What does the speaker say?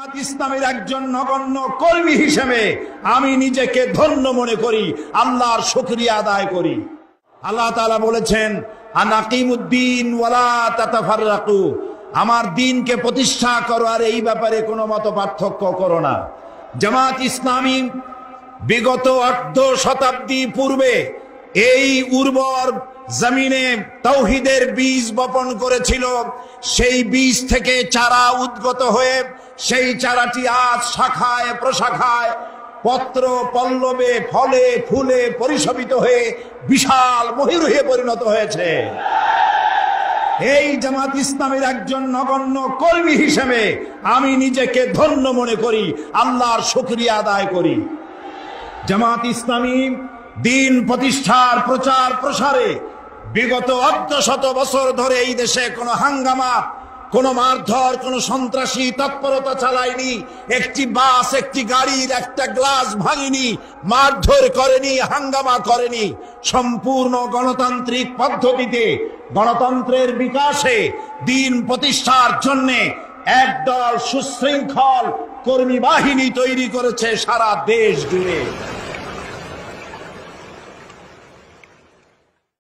জামাত ইসলামের একজন নগণ্য কর্মী হিসেবে আমি নিজেকে ধন্য মনে করি, আল্লাহর শুকরিয়া আদায় করি। আল্লাহ তাআলা বলেছেন, আনাকিমুদ্দিন ওয়ালা তাতাফাররাকু, আমার দ্বীনকে প্রতিষ্ঠা করো আর এই ব্যাপারে কোনো মত পার্থক্য করো না। জামাত ইসলামী বিগত অর্ধ শতাব্দী পূর্বে এই উর্বর জমিনে তাওহীদের বীজ বপন করেছিল। সেই বীজ থেকে চারা উদ্গত হয়ে সেই চারাটি আজ শাখায় প্রশাখায় পত্র পল্লবে ফলে ফুলে পরিশোভিত হয়ে বিশাল মহিরুহে পরিণত হয়েছে। এই জামাত ইসলামের একজন নগণ্য কর্মী হিসেবে আমি নিজেকে ধন্য মনে করি, আল্লাহর শুকরিয়া আদায় করি। জামাত ইসলামী দ্বীন প্রতিষ্ঠার প্রচার প্রসারে বিগত অর্ধশত বছর ধরে এই দেশে কোনো হাঙ্গামা, কোনো মারধর, কোনো সন্ত্রাসী তৎপরতা চালায়নি। একটি বাস, একটি গাড়ির একটা গ্লাস ভাঙেনি, মারধর করেনি, হাঙ্গামা করেনি। সম্পূর্ণ গণতান্ত্রিক পদ্ধতিতে গণতন্ত্রের বিকাশে দ্বীন প্রতিষ্ঠার জন্যে একদল সুশৃঙ্খল কর্মী বাহিনী তৈরি করেছে সারা দেশ জুড়ে।